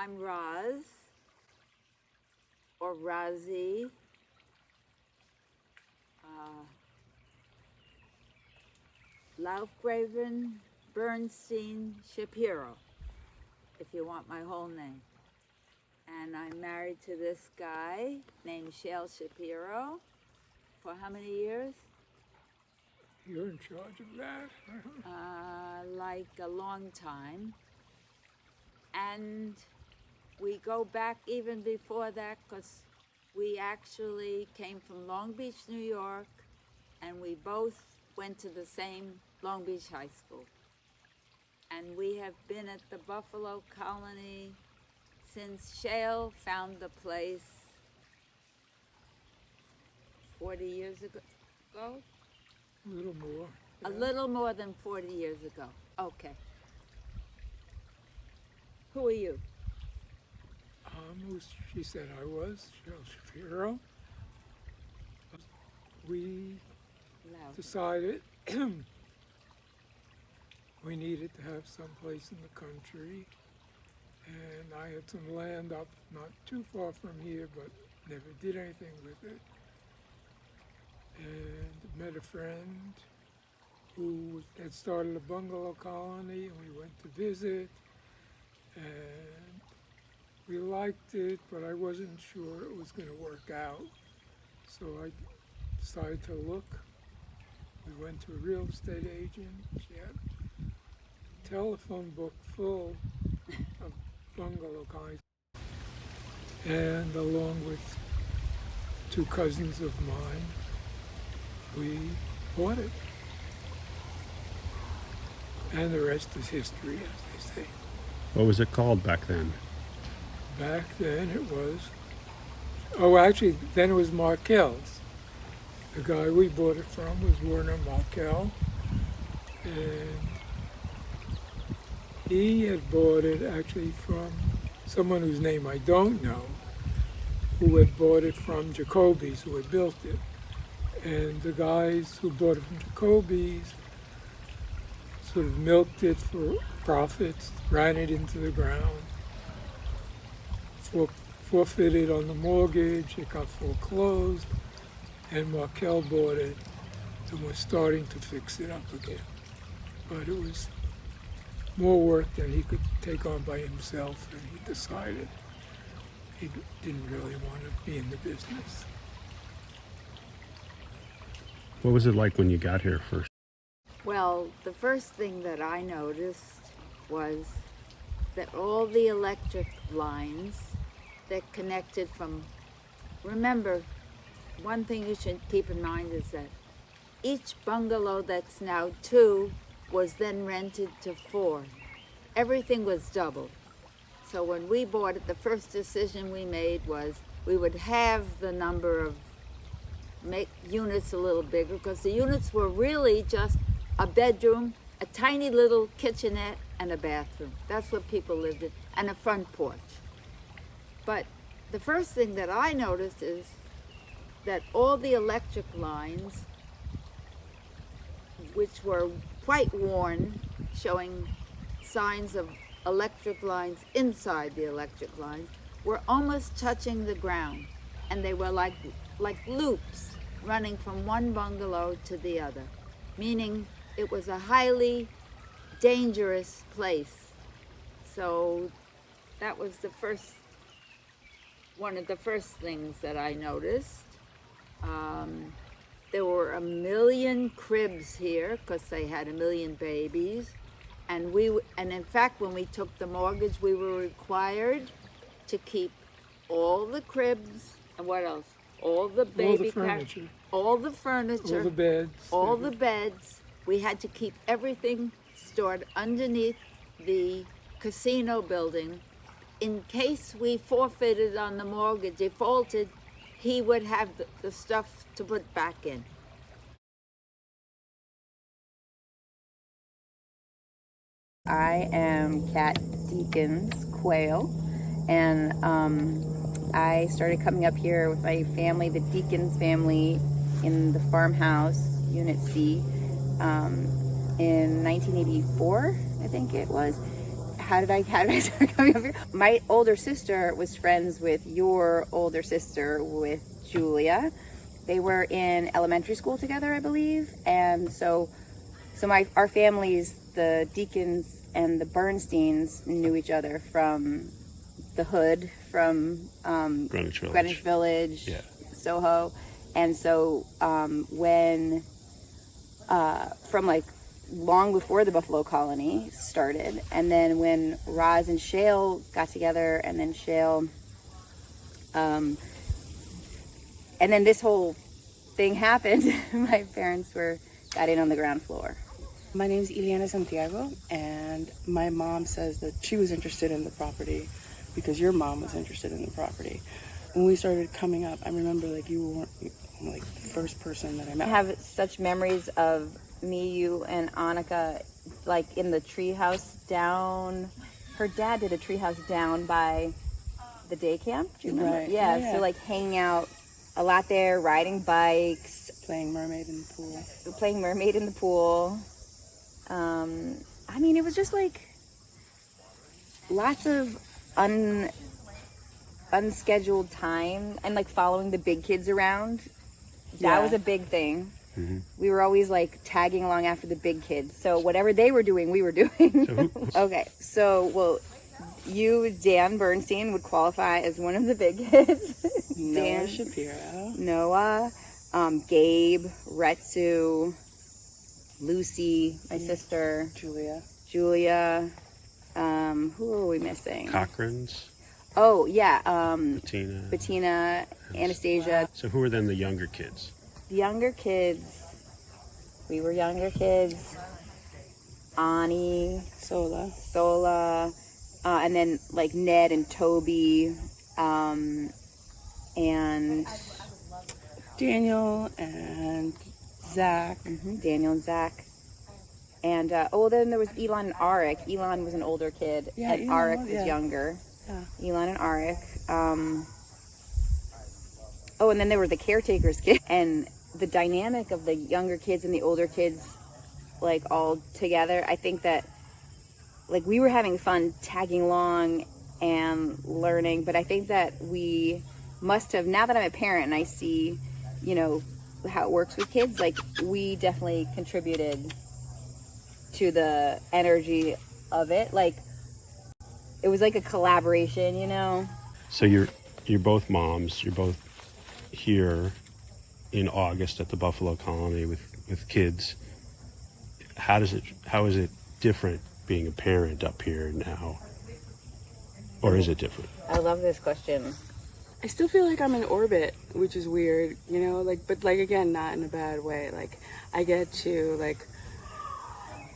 I'm Roz, or Razi. Laufgraven Bernstein Shapiro, if you want my whole name. And I'm married to this guy named Shale Shapiro for how many years? You're in charge of that? Like a long time. And we go back even before that because we actually came from Long Beach, New York, and we both went to the same Long Beach High School. And we have been at the Buffalo Colony since Shale found the place 40 years ago? A little more. A little more than 40 years ago. Okay. Who are you? She said I was, Shel Shapiro. We decided we needed to have some place in the country, and I had some land up not too far from here, but never did anything with it. And met a friend who had started a bungalow colony, and we went to visit, and we liked it, but I wasn't sure it was going to work out. So I decided to look. We went to a real estate agent. She had a telephone book full of bungalow colonies. And along with two cousins of mine, we bought it. And the rest is history, as they say. What was it called back then? Back then it was, actually, then it was Markel's. The guy we bought it from was Werner Markel, and he had bought it actually from someone whose name I don't know, who had bought it from Jacoby's, who had built it. And the guys who bought it from Jacoby's sort of milked it for profits, ran it into the ground, forfeited on the mortgage, it got foreclosed, and Markel bought it and was starting to fix it up again. But it was more work than he could take on by himself, and he decided he didn't really want to be in the business. What was it like when you got here first? Well, the first thing that I noticed was that all the electric lines that connected from, remember, one thing you should keep in mind is that each bungalow that's now 2 was then rented to 4. Everything was doubled. So when we bought it, the first decision we made was we would have the number of make units a little bigger, because the units were really just a bedroom, a tiny little kitchenette, and a bathroom. That's what people lived in, and a front porch. But the first thing that I noticed is that all the electric lines, which were quite worn, showing signs of electric lines inside the electric lines, were almost touching the ground. And they were like loops running from one bungalow to the other, meaning it was a highly dangerous place. So that was one of the first things that I noticed. There were 1 million cribs here because they had 1 million babies. And in fact, when we took the mortgage, we were required to keep all the cribs, and what else? All the baby furniture. All the furniture. All the beds. All the beds. We had to keep everything stored underneath the casino building. In case we forfeited on the mortgage, defaulted, he would have the stuff to put back in. I am Kat Deakins Quayle, and I started coming up here with my family, the Deakins family, in the farmhouse, Unit C, in 1984, I think it was. how did I start coming up here? My older sister was friends with your older sister, with Julia. They were in elementary school together, I believe. And so our families, the Deacons and the Bernsteins, knew each other from the hood, from Greenwich Village, Yeah. Soho. And so when from like long before the Buffalo Colony started, and then when Roz and Shale got together, and then Shale, and then this whole thing happened. My parents got in on the ground floor. My name is Ileana Santiago, and my mom says that she was interested in the property because your mom was interested in the property. When we started coming up, I remember like you were like the first person that I met. I have such memories of me, you, and Annika, like in the treehouse down. Her dad did a treehouse down by the day camp. Do you remember? Right. Yeah, Yeah. so like hanging out a lot there, riding bikes, Playing mermaid in the pool. playing mermaid in the pool. I mean, it was just like lots of unscheduled time, and like following the big kids around. That Yeah. was a big thing. We were always like tagging along after the big kids. So whatever they were doing, we were doing. Okay, so you, Dan Bernstein, would qualify as one of the big kids. Noah Dan, Shapiro. Noah, Gabe, Retsu, Lucy, my sister, Julia. Who are we missing? Cochran's, Oh yeah, Bettina. Bettina, Anastasia. So who are then the younger kids? Younger kids. We were younger kids. Ani, Sola, and then like Ned and Toby, and Daniel and Zach. Daniel and Zach. And then there was Elon and Arik. Elon was an older kid, Yeah, and Elon Arik was, was yeah. younger. Yeah. Elon and Arik. And then there were the caretakers kids, and the dynamic of the younger kids and the older kids, like all together. I think that, like, we were having fun tagging along and learning, but I think that we must have, now that I'm a parent and I see, how it works with kids, like, we definitely contributed to the energy of it. Like, it was like a collaboration, So you're both moms. You're both here in August at the Buffalo Colony with kids. How is it different being a parent up here now? Or is it different? I love this question. I still feel like I'm in orbit, which is weird, but again, not in a bad way. Like, I get to,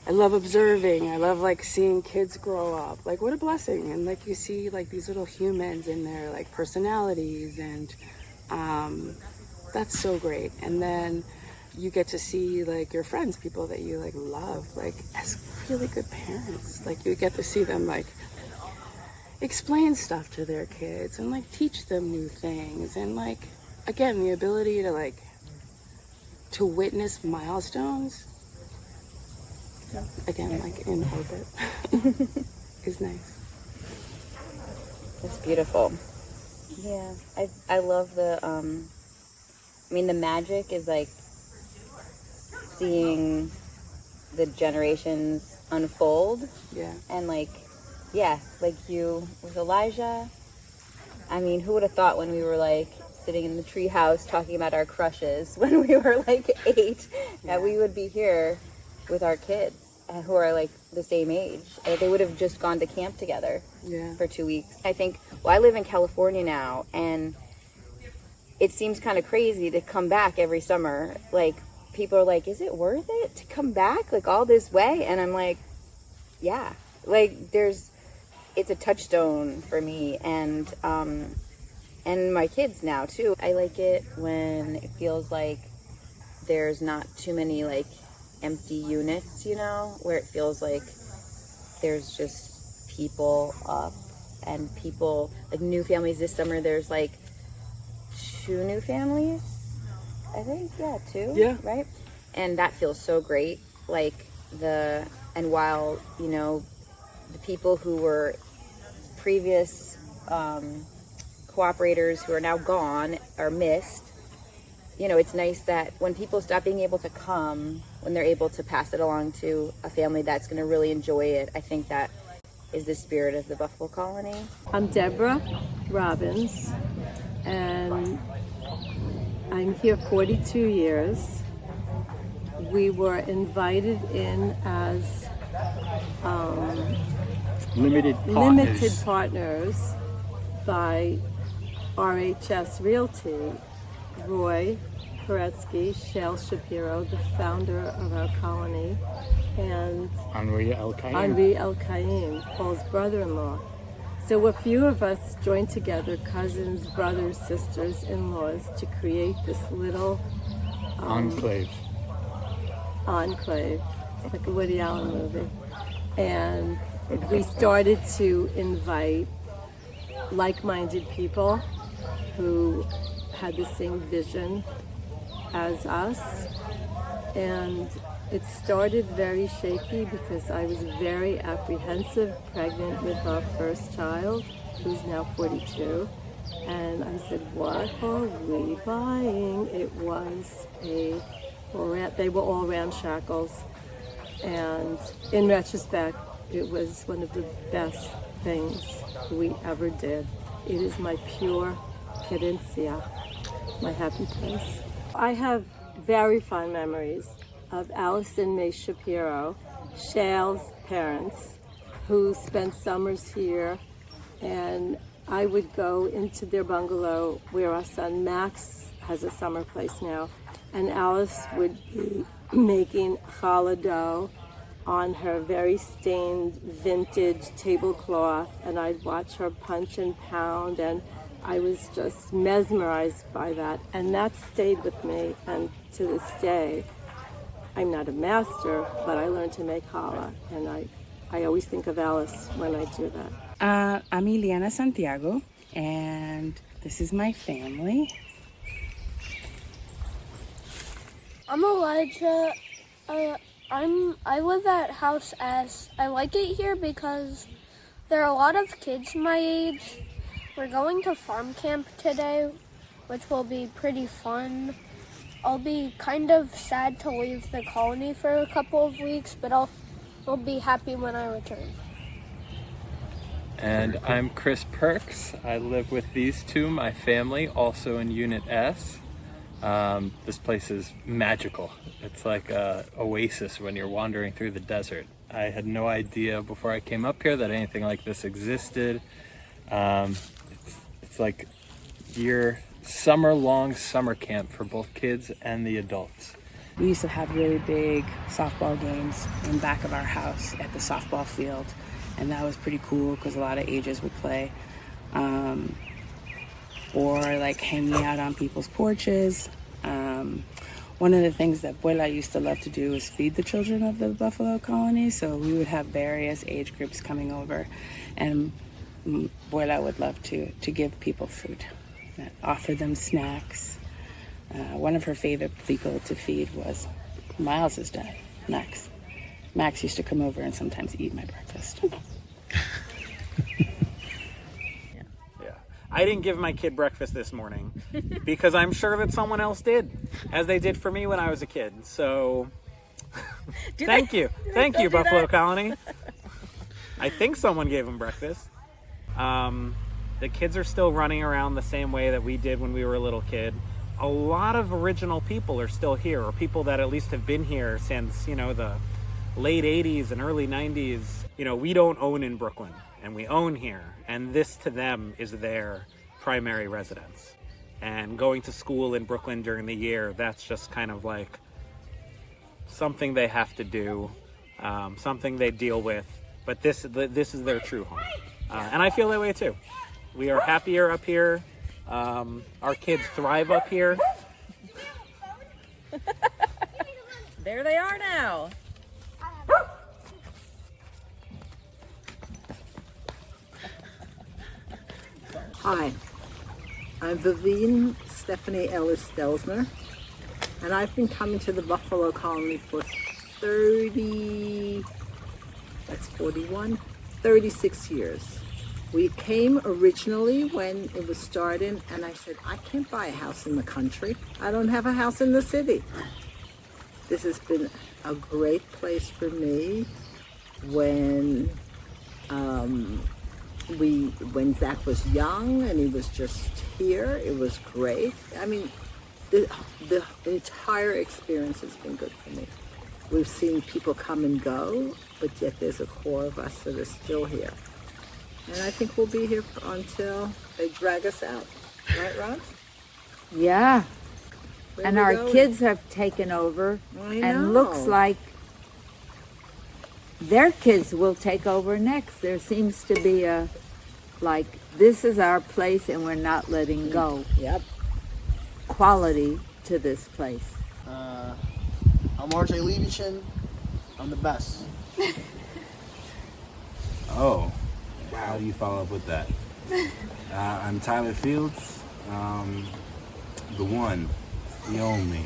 I love observing. I love, seeing kids grow up. Like, what a blessing. And, you see, these little humans in their, personalities, and that's so great. And then you get to see, your friends, people that you, love, as really good parents. You get to see them, explain stuff to their kids and teach them new things, and again, the ability to witness milestones, again, in orbit, is nice. That's beautiful. Yeah, I love the the magic is seeing the generations unfold. Yeah. And you with Elijah. I mean, who would have thought when we were sitting in the treehouse talking about our crushes when we were 8 that we would be here with our kids who are the same age. They would have just gone to camp together for 2 weeks. I think, I live in California now, and it seems kind of crazy to come back every summer. People are is it worth it to come back all this way? And I'm yeah. It's a touchstone for me, and my kids now too. I like it when it feels like there's not too many empty units, where it feels like there's just people up and people, new families. This summer there's 2 new families, I think. Yeah, 2. Yeah. Right? And that feels so great. And while, the people who were previous cooperators who are now gone or missed. You know, it's nice that when people stop being able to come, when they're able to pass it along to a family that's going to really enjoy it. I think that is the spirit of the Buffalo Colony. I'm Deborah Robbins, and I'm here 42 years. We were invited in as limited partners by RHS Realty, Roy Koretsky, Shale Shapiro, the founder of our colony, and Henri El-Kaim. Henri El-Kaim, Paul's brother-in-law. So a few of us joined together, cousins, brothers, sisters, in-laws, to create this little Enclave. It's like a Woody Allen movie. And we started to invite like-minded people who had the same vision as us. And it started very shaky because I was very apprehensive, pregnant with our first child, who's now 42. And I said, what are we buying? It was they were all ramshackles. And in retrospect, it was one of the best things we ever did. It is my pure querencia, my happy place. I have very fond memories of Allison May Shapiro, Shale's parents, who spent summers here, and I would go into their bungalow where our son Max has a summer place now, and Alice would be making challah dough on her very stained vintage tablecloth, and I'd watch her punch and pound, and I was just mesmerized by that, and that stayed with me. And to this day, I'm not a master, but I learned to make challah, and I always think of Alice when I do that. I'm Ileana Santiago, and this is my family. I'm Elijah. I live at House S. I like it here because there are a lot of kids my age. We're going to farm camp today, which will be pretty fun. I'll be kind of sad to leave the colony for a couple of weeks, but I'll be happy when I return. And I'm Chris Perks. I live with these two, my family, also in Unit S. This place is magical. It's like an oasis when you're wandering through the desert. I had no idea before I came up here that anything like this existed. It's like your summer-long summer camp for both kids and the adults. We used to have really big softball games in back of our house at the softball field, and that was pretty cool because a lot of ages would play. Or like hanging out on people's porches. One of the things that Buela used to love to do was feed the children of the Buffalo Colony, so we would have various age groups coming over, and Buela would love to give people food, offer them snacks. One of her favorite people to feed was Miles's dad, Max. Max used to come over and sometimes eat my breakfast. I didn't give my kid breakfast this morning because I'm sure that someone else did, as they did for me when I was a kid. So thank you, Buffalo Colony. I think someone gave them breakfast. The kids are still running around the same way that we did when we were a little kid. A lot of original people are still here, or people that at least have been here since, the late 80s and early 90s. We don't own in Brooklyn, and we own here, and this to them is their primary residence. And going to school in Brooklyn during the year, that's just kind of like something they have to do, something they deal with, but this is their true home. And I feel that way too. We are happier up here. Our kids thrive up here. There they are now. Hi, I'm Vivian Stephanie Ellis Delsner, and I've been coming to the Buffalo Colony for 41 36 years. We came originally when it was starting, and I said, I can't buy a house in the country. I don't have a house in the city. This has been a great place for me. When when Zach was young and he was just here, it was great. I mean, the entire experience has been good for me. We've seen people come and go, but yet there's a core of us that are still here. And I think we'll be here until they drag us out. Right, Ron? Yeah. Where And we our going? kids have taken over, I and know. looks like their kids will take over next. There seems to be a, like, this is our place and we're not letting go. Yep. Quality to this place. I'm RJ Liebichin. I'm the best. Oh, how do you follow up with that? I'm Tyler Fields, the one, the only.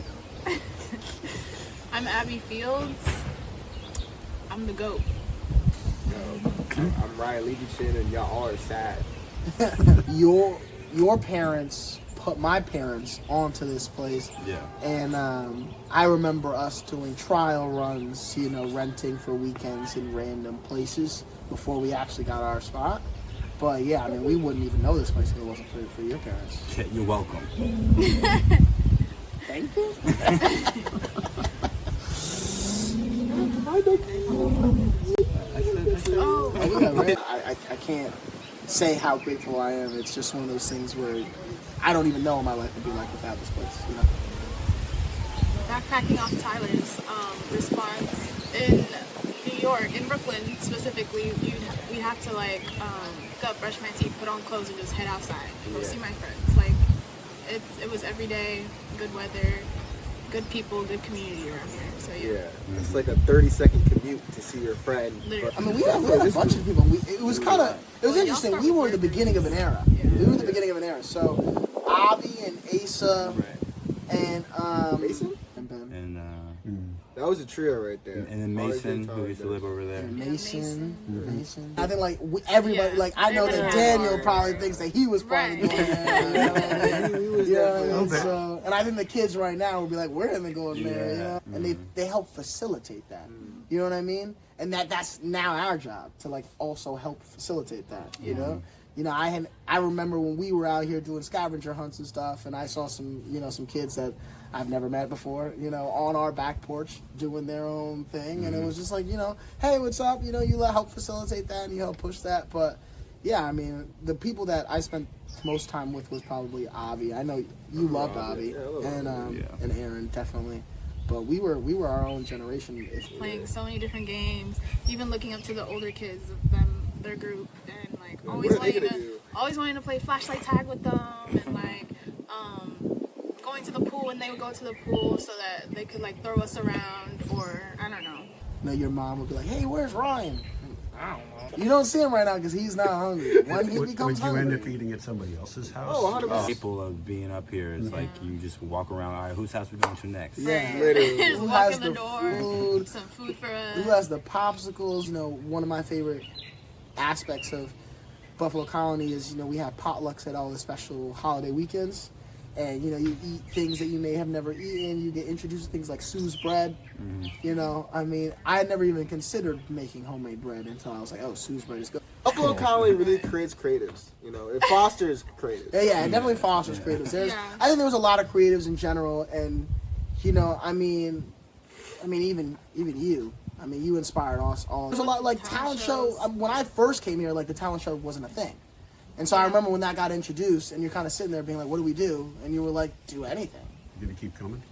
I'm Abby Fields. I'm the GOAT. I'm Ryan Liebichin, and y'all all are sad. Your parents put my parents onto this place. Yeah. And I remember us doing trial runs, renting for weekends in random places before we actually got our spot. But yeah, I mean, we wouldn't even know this place if it wasn't for your parents. You're welcome. Thank you. I can't say how grateful I am. It's just one of those things where I don't even know what my life would be like without this place. Backpacking off Tyler's response in New York, in Brooklyn specifically, we'd have to get up, brush my teeth, put on clothes, and just head outside and go see my friends. It was every day, good weather, good people, good community around here. So yeah. It's like a 30-second commute to see your friend. I mean, we had a bunch of people. It was interesting. We were the beginning of an era. Yeah. We were the beginning of an era. So Avi and Asa and Mason? And that was a trio right there. And then Mason, who used to live over there. Mason. I think everybody, I know that Daniel probably thinks that he was probably going there. And I think the kids right now will be like, we're gonna go in there, And they help facilitate that. You know what I mean? And that's now our job to also help facilitate that. You know. I remember when we were out here doing scavenger hunts and stuff, and I saw some kids that I've never met before, on our back porch doing their own thing, and it was just hey, what's up? You help facilitate that and you help push that. But yeah, I mean, the people that I spent most time with was probably Avi. I know you loved Avi, and Aaron definitely. But we were our own generation. Playing so many different games, even looking up to the older kids, their group, and always wanting to play flashlight tag with them, and going to the pool when they would go to the pool so that they could throw us around, or I don't know. Your mom would be like, "Hey, where's Ryan?" I don't know. You don't see him right now because he's not hungry. When he becomes hungry, would you end up eating at somebody else's house? Oh, People of being up here is you just walk around. All right, whose house we going to next? Yeah, literally. Just who walk has in the door, food? some food for us. Who has the popsicles? One of my favorite aspects of Buffalo Colony is we have potlucks at all the special holiday weekends, and you eat things that you may have never eaten. You get introduced to things like Sue's bread. I mean, I had never even considered making homemade bread until I was like, oh, Sue's bread is good. Buffalo Colony really creates creatives. It fosters creatives. Yeah, it definitely fosters creatives. I think there was a lot of creatives in general, and I mean, even you. I mean, you inspired us all. There's a lot talent show. When I first came here, the talent show wasn't a thing, and so I remember when that got introduced, and you're kind of sitting there being like, "What do we do?" And you were like, "Do anything." You gonna keep coming?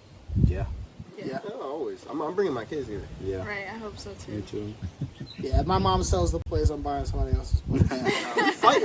Yeah. Yeah. Always. I'm bringing my kids here. Yeah. Right, I hope so too. Me too. Yeah, if my mom sells the place, I'm buying somebody else's place. Fight.